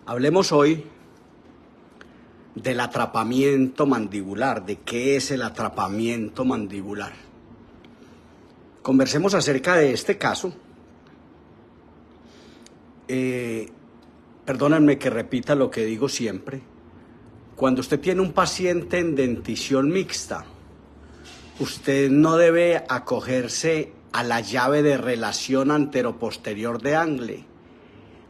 Hablemos hoy del atrapamiento mandibular, de qué es el atrapamiento mandibular. Conversemos acerca de este caso. Perdónenme que repita lo que digo siempre. Cuando usted tiene un paciente en dentición mixta, usted no debe acogerse a la llave de relación anteroposterior de Angle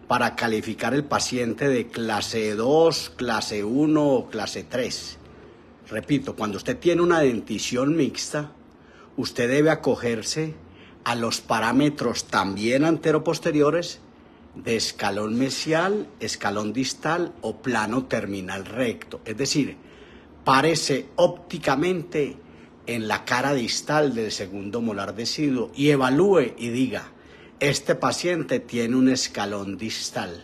para calificar el paciente de clase 2, clase 1 o clase 3. Repito, cuando usted tiene una dentición mixta, usted debe acogerse a los parámetros también anteroposteriores de escalón mesial, escalón distal o plano terminal recto. Es decir, párese ópticamente en la cara distal del segundo molar deciduo y evalúe y diga: este paciente tiene un escalón distal.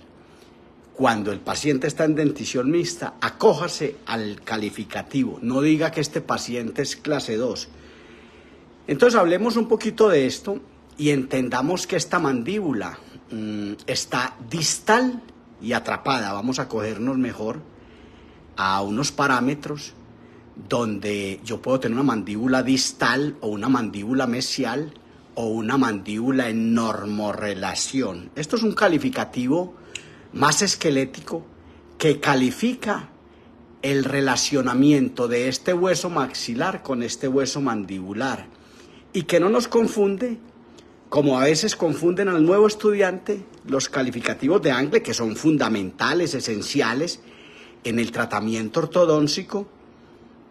Cuando el paciente está en dentición mixta, acójase al calificativo, no diga que este paciente es clase 2. Entonces hablemos un poquito de esto y entendamos que esta mandíbula está distal y atrapada. Vamos a cogernos mejor a unos parámetros donde yo puedo tener una mandíbula distal o una mandíbula mesial o una mandíbula en normorrelación. Esto es un calificativo más esquelético que califica el relacionamiento de este hueso maxilar con este hueso mandibular y que no nos confunde, como a veces confunden al nuevo estudiante, los calificativos de Angle, que son fundamentales, esenciales en el tratamiento ortodóntico,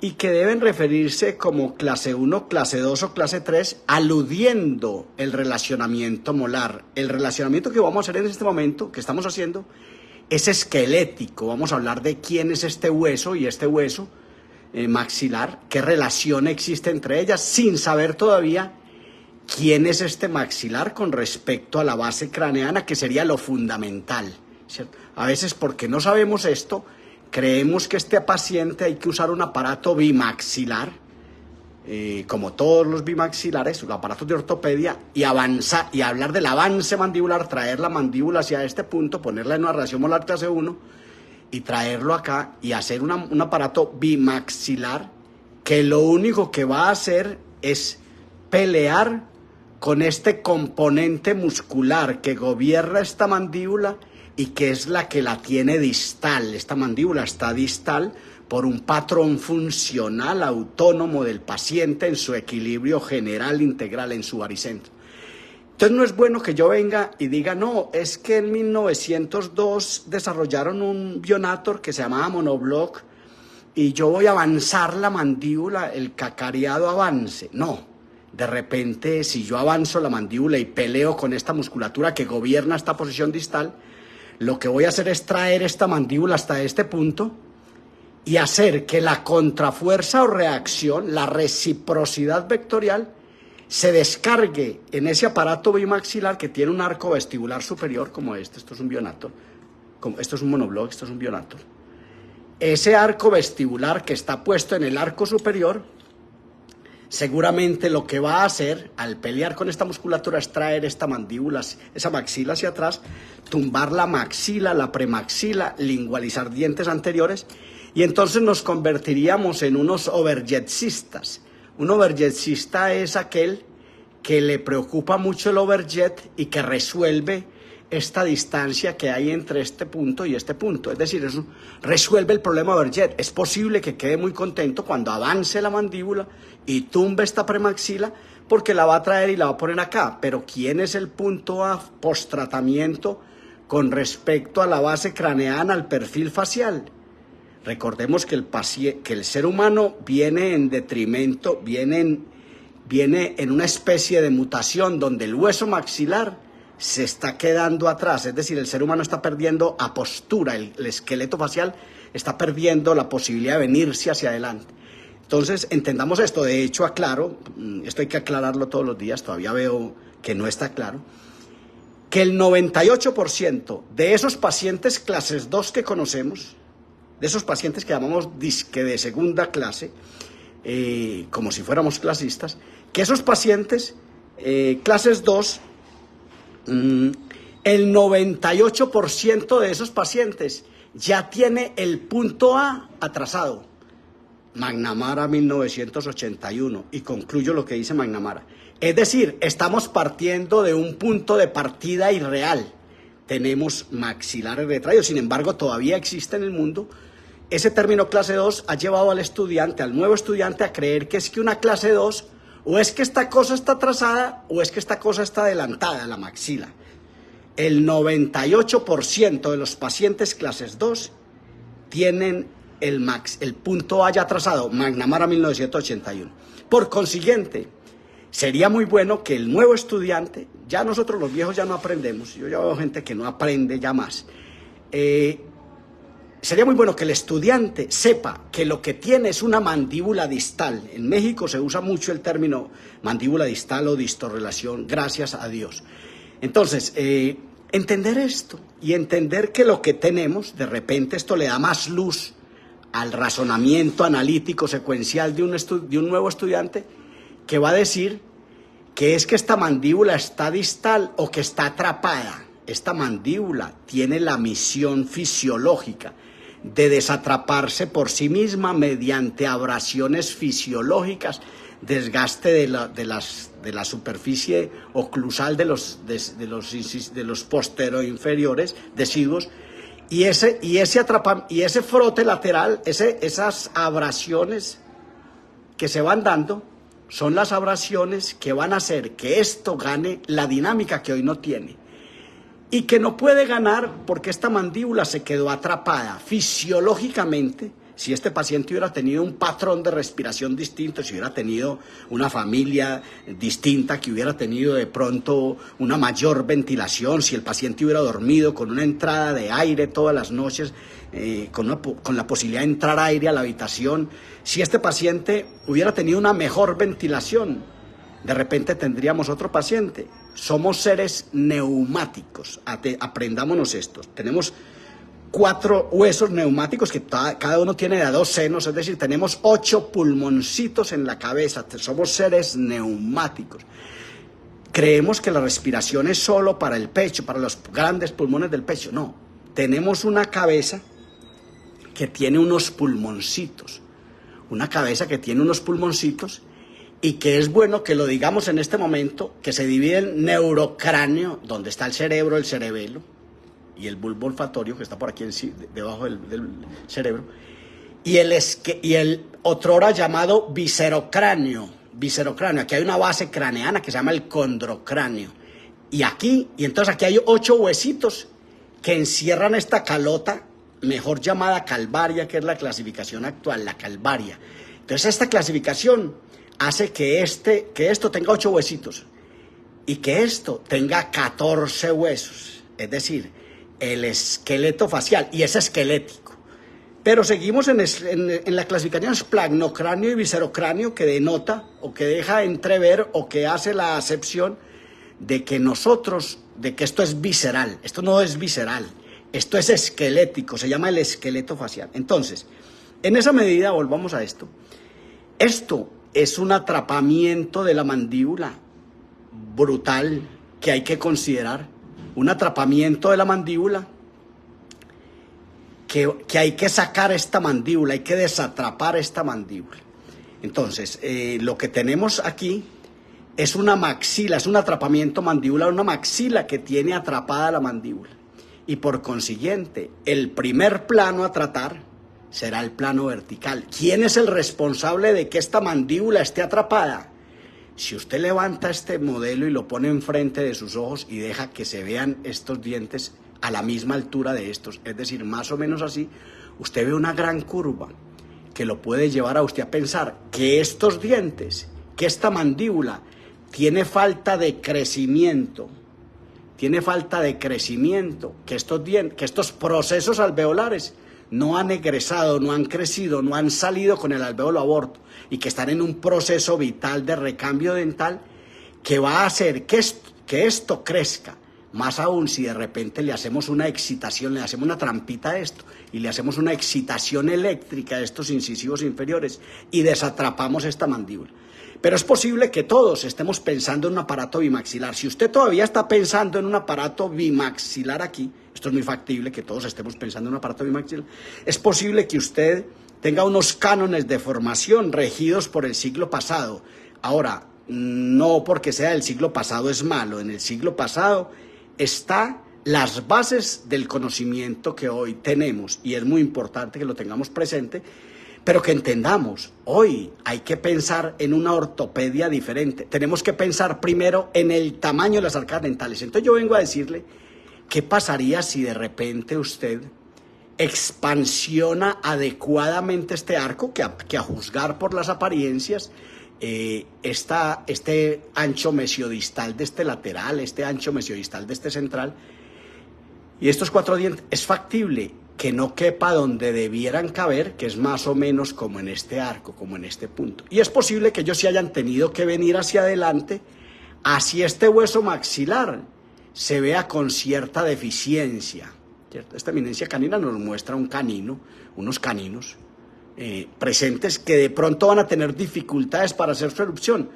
y que deben referirse como clase 1, clase 2 o clase 3, aludiendo el relacionamiento molar. El relacionamiento que vamos a hacer en este momento, que estamos haciendo, es esquelético. Vamos a hablar de quién es este hueso y este hueso maxilar, qué relación existe entre ellas, sin saber todavía quién es este maxilar con respecto a la base craneana, que sería lo fundamental, ¿cierto? A veces, porque no sabemos esto, creemos que este paciente hay que usar un aparato bimaxilar, como todos los bimaxilares, los aparatos de ortopedia, y avanzar, y hablar del avance mandibular, traer la mandíbula hacia este punto, ponerla en una relación molar clase 1, y traerlo acá, y hacer un aparato bimaxilar, que lo único que va a hacer es pelear con este componente muscular que gobierna esta mandíbula y que es la que la tiene distal. Esta mandíbula está distal por un patrón funcional autónomo del paciente en su equilibrio general integral, en su baricentro. Entonces no es bueno que yo venga y diga: no, es que en 1902 desarrollaron un Bionator que se llamaba monobloc y yo voy a avanzar la mandíbula, el cacareado avance. No. De repente, si yo avanzo la mandíbula y peleo con esta musculatura que gobierna esta posición distal, lo que voy a hacer es traer esta mandíbula hasta este punto y hacer que la contrafuerza o reacción, la reciprocidad vectorial, se descargue en ese aparato bimaxilar que tiene un arco vestibular superior como este. Esto es un Bionator, esto es un monobloc, esto es un Bionator. Ese arco vestibular que está puesto en el arco superior, seguramente lo que va a hacer al pelear con esta musculatura es traer esta mandíbula, esa maxila hacia atrás, tumbar la maxila, la premaxila, lingualizar dientes anteriores, y entonces nos convertiríamos en unos overjetsistas. Un overjetsista es aquel que le preocupa mucho el overjet y que resuelve esta distancia que hay entre este punto y este punto. Es decir, eso resuelve el problema overjet. Es posible que quede muy contento cuando avance la mandíbula y tumbe esta premaxila, porque la va a traer y la va a poner acá. Pero ¿quién es el punto a post-tratamiento con respecto a la base craneana, al perfil facial? Recordemos que el ser humano viene en detrimento, viene en una especie de mutación donde el hueso maxilar se está quedando atrás. Es decir, el ser humano está perdiendo apostura, el esqueleto facial está perdiendo la posibilidad de venirse hacia adelante. Entonces, entendamos esto. De hecho, aclaro, esto hay que aclararlo todos los días, todavía veo que no está claro, que el 98% de esos pacientes clases 2 que conocemos, de esos pacientes que llamamos disque de segunda clase, como si fuéramos clasistas, que esos pacientes clases 2 El 98% de esos pacientes ya tiene el punto A atrasado. McNamara 1981, y concluyo lo que dice McNamara. Es decir, estamos partiendo de un punto de partida irreal. Tenemos maxilares retraídos, sin embargo, todavía existe en el mundo. Ese término clase 2 ha llevado al estudiante, al nuevo estudiante, a creer que es que una clase 2, o es que esta cosa está atrasada, o es que esta cosa está adelantada, la maxila. El 98% de los pacientes clases 2 tienen el punto A ya atrasado, McNamara 1981. Por consiguiente, sería muy bueno que el nuevo estudiante, ya nosotros los viejos ya no aprendemos, yo ya veo gente que no aprende ya más, sería muy bueno que el estudiante sepa que lo que tiene es una mandíbula distal. En México se usa mucho el término mandíbula distal o distorrelación, gracias a Dios. Entonces, entender esto y entender que lo que tenemos, de repente esto le da más luz al razonamiento analítico secuencial de un nuevo estudiante, que va a decir que es que esta mandíbula está distal o que está atrapada. Esta mandíbula tiene la misión fisiológica de desatraparse por sí misma mediante abrasiones fisiológicas, desgaste de la superficie oclusal de los posteroinferiores, deciduos, y ese frote lateral, esas abrasiones que se van dando, son las abrasiones que van a hacer que esto gane la dinámica que hoy no tiene. Y que no puede ganar porque esta mandíbula se quedó atrapada fisiológicamente. Si este paciente hubiera tenido un patrón de respiración distinto, si hubiera tenido una familia distinta, que hubiera tenido de pronto una mayor ventilación, si el paciente hubiera dormido con una entrada de aire todas las noches, con la posibilidad de entrar aire a la habitación, si este paciente hubiera tenido una mejor ventilación, de repente tendríamos otro paciente. Somos seres neumáticos, aprendámonos esto. Tenemos 4 huesos neumáticos que cada uno tiene de 2 senos, es decir, tenemos 8 pulmoncitos en la cabeza, somos seres neumáticos. Creemos que la respiración es solo para el pecho, para los grandes pulmones del pecho. No, tenemos una cabeza que tiene unos pulmoncitos, y que es bueno que lo digamos en este momento, que se divide en neurocráneo, donde está el cerebro, el cerebelo, y el bulbo olfatorio, que está por aquí debajo del cerebro, y el otrora llamado viscerocráneo. Aquí hay una base craneana que se llama el condrocráneo. Y entonces aquí hay 8 huesitos que encierran esta calota, mejor llamada calvaria, que es la clasificación actual, la calvaria. Entonces esta clasificación hace que esto tenga 8 huesitos y que esto tenga 14 huesos, es decir, el esqueleto facial, y es esquelético. Pero seguimos en la clasificación esplagmocráneo y viscerocráneo, que denota o que deja entrever o que hace la acepción de que esto es visceral. Esto no es visceral, esto es esquelético, se llama el esqueleto facial. Entonces, en esa medida, volvamos a esto. Esto es un atrapamiento de la mandíbula brutal que hay que considerar. Un atrapamiento de la mandíbula que hay que sacar esta mandíbula, hay que desatrapar esta mandíbula. Entonces, lo que tenemos aquí es una maxila, es un atrapamiento mandibular, una maxila que tiene atrapada la mandíbula. Y por consiguiente, el primer plano a tratar será el plano vertical. ¿Quién es el responsable de que esta mandíbula esté atrapada? Si usted levanta este modelo y lo pone enfrente de sus ojos y deja que se vean estos dientes a la misma altura de estos, es decir, más o menos así, usted ve una gran curva que lo puede llevar a usted a pensar que estos dientes, que esta mandíbula tiene falta de crecimiento, que estos procesos alveolares no han egresado, no han crecido, no han salido con el alvéolo aborto, y que están en un proceso vital de recambio dental que va a hacer que esto crezca. Más aún si de repente le hacemos una excitación, le hacemos una trampita a esto y le hacemos una excitación eléctrica a estos incisivos inferiores y desatrapamos esta mandíbula. Pero es posible que todos estemos pensando en un aparato bimaxilar. Si usted todavía está pensando en un aparato bimaxilar aquí, esto es muy factible que todos estemos pensando en un aparato bimaxilar, es posible que usted tenga unos cánones de formación regidos por el siglo pasado. Ahora, no porque sea del siglo pasado es malo. En el siglo pasado está las bases del conocimiento que hoy tenemos y es muy importante que lo tengamos presente, pero que entendamos, hoy hay que pensar en una ortopedia diferente. Tenemos que pensar primero en el tamaño de las arcadas dentales. Entonces yo vengo a decirle, ¿qué pasaría si de repente usted expansiona adecuadamente este arco, que a juzgar por las apariencias, este ancho mesiodistal de este lateral, este ancho mesiodistal de este central, y estos 4 dientes, es factible que no quepa donde debieran caber, que es más o menos como en este arco, como en este punto. Y es posible que ellos sí hayan tenido que venir hacia adelante, así este hueso maxilar se vea con cierta deficiencia, ¿cierto? Esta eminencia canina nos muestra un canino, unos caninos presentes que de pronto van a tener dificultades para hacer su erupción,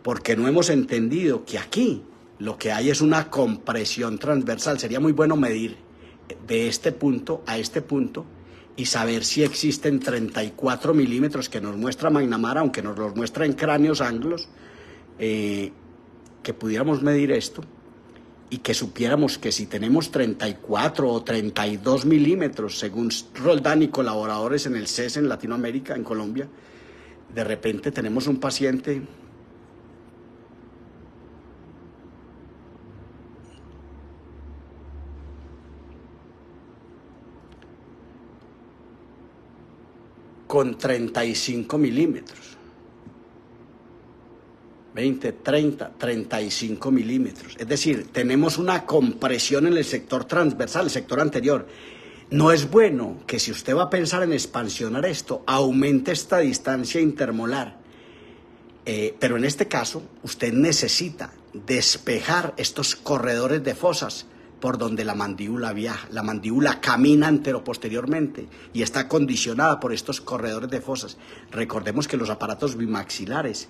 porque no hemos entendido que aquí lo que hay es una compresión transversal. Sería muy bueno medir de este punto a este punto y saber si existen 34 milímetros que nos muestra McNamara, aunque nos los muestra en cráneos anglos, que pudiéramos medir esto y que supiéramos que si tenemos 34 o 32 milímetros, según Roldán y colaboradores en el CES en Latinoamérica, en Colombia, de repente tenemos un paciente con 35 milímetros, 20, 30, 35 milímetros. Es decir, tenemos una compresión en el sector transversal, el sector anterior. No es bueno que si usted va a pensar en expansionar esto, aumente esta distancia intermolar. Pero en este caso, usted necesita despejar estos corredores de fosas por donde la mandíbula viaja. La mandíbula camina anteroposteriormente y está condicionada por estos corredores de fosas. Recordemos que los aparatos bimaxilares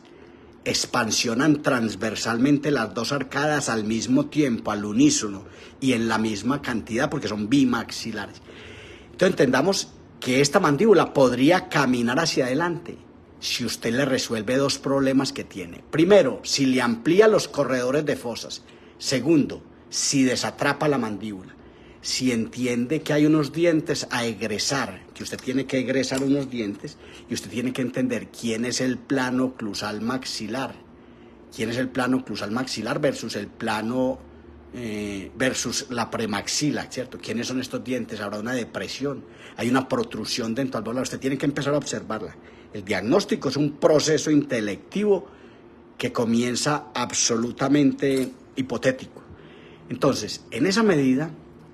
expansionan transversalmente las dos arcadas al mismo tiempo, al unísono y en la misma cantidad, porque son bimaxilares. Entonces entendamos que esta mandíbula podría caminar hacia adelante si usted le resuelve 2 problemas que tiene. Primero, si le amplía los corredores de fosas. Segundo, si desatrapa la mandíbula. Si entiende que hay unos dientes a egresar, que usted tiene que egresar unos dientes, y usted tiene que entender quién es el plano oclusal maxilar, quién es el plano oclusal maxilar versus el plano, versus la premaxila, ¿cierto? ¿Quiénes son estos dientes? Habrá una depresión, hay una protrusión dentro del alveolar, usted tiene que empezar a observarla. El diagnóstico es un proceso intelectivo que comienza absolutamente hipotético. Entonces, en esa medida,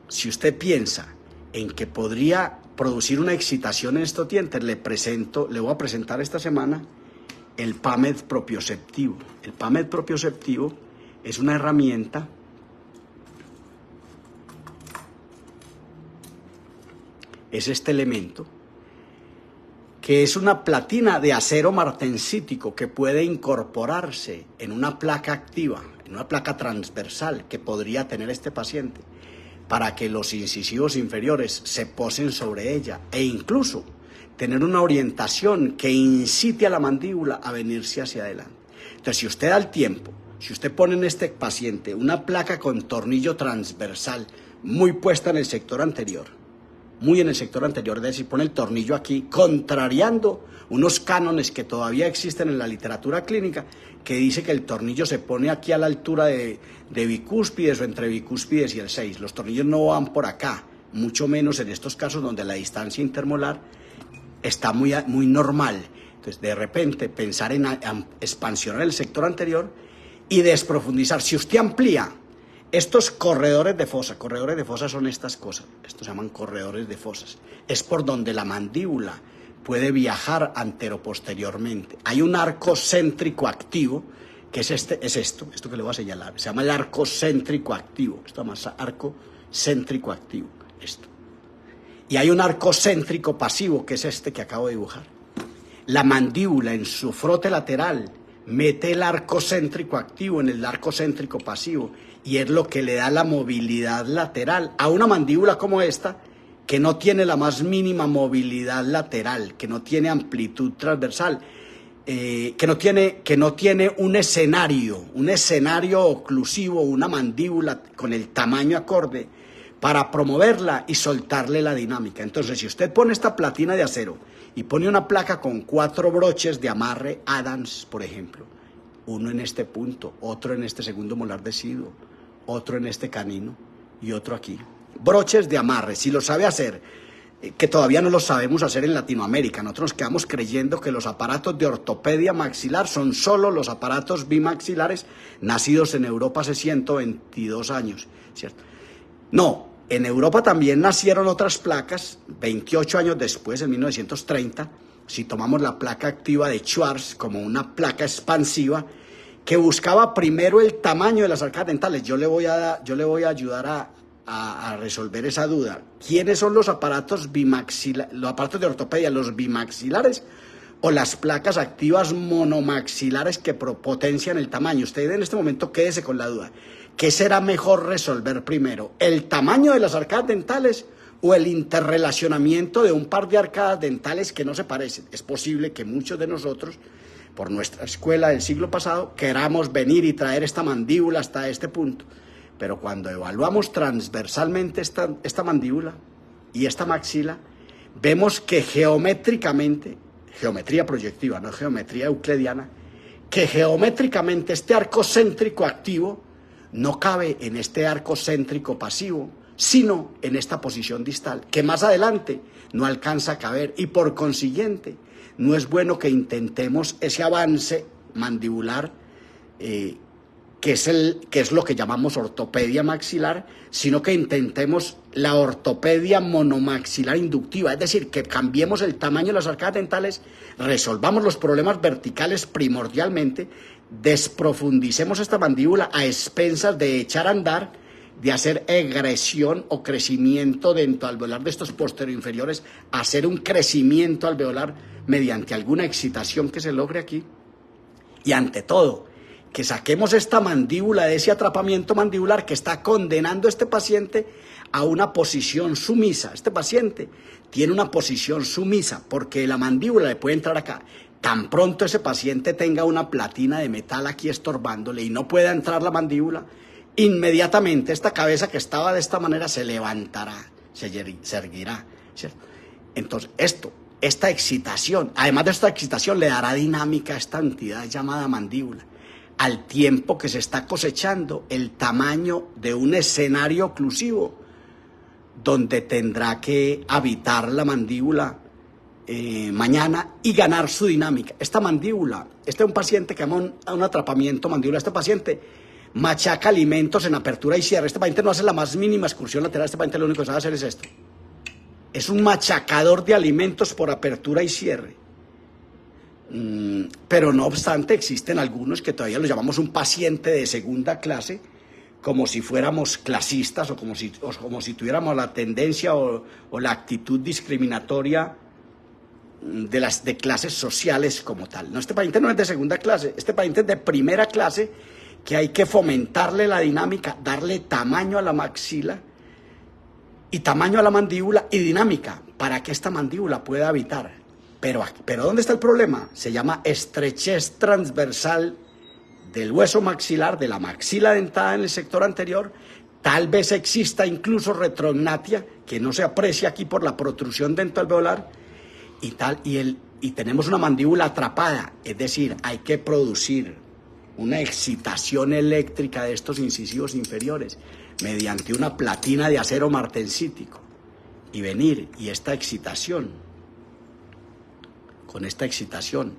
si usted piensa en que podría producir una excitación en estos dientes, le voy a presentar esta semana el PAMED propioceptivo. El PAMED propioceptivo es una herramienta es este elemento que es una platina de acero martensítico que puede incorporarse en una placa activa, en una placa transversal que podría tener este paciente, para que los incisivos inferiores se posen sobre ella e incluso tener una orientación que incite a la mandíbula a venirse hacia adelante. Entonces, si usted da el tiempo, si usted pone en este paciente una placa con tornillo transversal muy puesta en el sector anterior, muy en el sector anterior, es decir, pone el tornillo aquí, contrariando unos cánones que todavía existen en la literatura clínica, que dice que el tornillo se pone aquí a la altura de bicúspides o entre bicúspides y el 6. Los tornillos no van por acá, mucho menos en estos casos donde la distancia intermolar está muy normal. Entonces, de repente, pensar en expansionar el sector anterior y desprofundizar. Si usted amplía estos corredores de fosa son estas cosas, estos se llaman corredores de fosas, es por donde la mandíbula puede viajar anteroposteriormente. Hay un arco céntrico activo, que es esto que le voy a señalar, se llama el arco céntrico activo, esto se llama arco céntrico activo, esto. Y hay un arco céntrico pasivo, que es este que acabo de dibujar. La mandíbula en su frote lateral mete el arco céntrico activo en el arco céntrico pasivo y es lo que le da la movilidad lateral a una mandíbula como esta, que no tiene la más mínima movilidad lateral, que no tiene amplitud transversal, que no tiene un escenario oclusivo, una mandíbula con el tamaño acorde para promoverla y soltarle la dinámica. Entonces, si usted pone esta platina de acero y pone una placa con 4 broches de amarre Adams, por ejemplo, uno en este punto, otro en este segundo molar deciduo, otro en este canino y otro aquí. Broches de amarre, si lo sabe hacer, que todavía no lo sabemos hacer en Latinoamérica. Nosotros nos quedamos creyendo que los aparatos de ortopedia maxilar son solo los aparatos bimaxilares nacidos en Europa hace 122 años, ¿cierto? No, en Europa también nacieron otras placas, 28 años después, en 1930, si tomamos la placa activa de Schwarz como una placa expansiva, que buscaba primero el tamaño de las arcadas dentales. Yo le voy a ayudar a resolver esa duda. ¿Quiénes son los aparatos bimaxilares, los aparatos de ortopedia, los bimaxilares o las placas activas monomaxilares que potencian el tamaño? Usted en este momento quédese con la duda. ¿Qué será mejor resolver primero? ¿El tamaño de las arcadas dentales o el interrelacionamiento de un par de arcadas dentales que no se parecen? Es posible que muchos de nosotros, por nuestra escuela del siglo pasado, queramos venir y traer esta mandíbula hasta este punto. Pero cuando evaluamos transversalmente esta mandíbula y esta maxila, vemos que geométricamente, geometría proyectiva, no geometría euclidiana, que geométricamente este arco céntrico activo no cabe en este arco céntrico pasivo, sino en esta posición distal, que más adelante no alcanza a caber y por consiguiente no es bueno que intentemos ese avance mandibular que es lo que llamamos ortopedia maxilar, sino que intentemos la ortopedia monomaxilar inductiva, es decir, que cambiemos el tamaño de las arcadas dentales, resolvamos los problemas verticales primordialmente, desprofundicemos esta mandíbula a expensas de echar a andar, de hacer egresión o crecimiento dentro alveolar de estos posterior-inferiores, hacer un crecimiento alveolar mediante alguna excitación que se logre aquí, y ante todo, que saquemos esta mandíbula de ese atrapamiento mandibular que está condenando a este paciente a una posición sumisa. Este paciente tiene una posición sumisa porque la mandíbula le puede entrar acá. Tan pronto ese paciente tenga una platina de metal aquí estorbándole y no pueda entrar la mandíbula, inmediatamente esta cabeza que estaba de esta manera se levantará, se erguirá, ¿cierto? Entonces esta excitación, además de esta excitación, le dará dinámica a esta entidad llamada mandíbula, al tiempo que se está cosechando el tamaño de un escenario oclusivo donde tendrá que habitar la mandíbula mañana y ganar su dinámica. Esta mandíbula, este es un paciente que ama un atrapamiento mandibular, este paciente machaca alimentos en apertura y cierre, este paciente no hace la más mínima excursión lateral, este paciente lo único que sabe hacer es esto. Es un machacador de alimentos por apertura y cierre. Pero no obstante existen algunos que todavía los llamamos un paciente de segunda clase, como si fuéramos clasistas o como si tuviéramos la tendencia o la actitud discriminatoria de clases sociales como tal. No, este paciente no es de segunda clase, este paciente es de primera clase, que hay que fomentarle la dinámica, darle tamaño a la maxila y tamaño a la mandíbula y dinámica para que esta mandíbula pueda habitar. Pero ¿dónde está el problema? Se llama estrechez transversal del hueso maxilar, de la maxila dentada en el sector anterior. Tal vez exista incluso retrognatia, que no se aprecia aquí por la protrusión dentoalveolar, y tenemos una mandíbula atrapada. Es decir, hay que producir una excitación eléctrica de estos incisivos inferiores mediante una platina de acero martensítico. Y venir, y esta excitación, con esta excitación,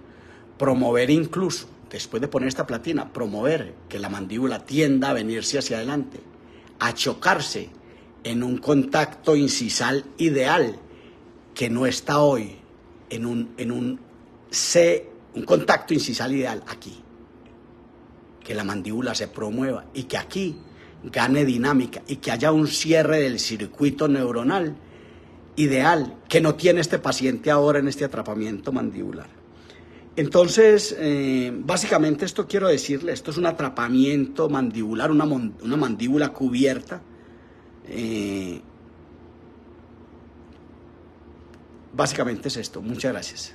promover incluso, después de poner esta platina, promover que la mandíbula tienda a venirse hacia adelante, a chocarse en un contacto incisal ideal, que no está hoy en un contacto incisal ideal aquí. Que la mandíbula se promueva y que aquí gane dinámica y que haya un cierre del circuito neuronal ideal que no tiene este paciente ahora en este atrapamiento mandibular. Entonces, básicamente esto quiero decirle, esto es un atrapamiento mandibular, una mandíbula cubierta. Básicamente es esto. Muchas gracias.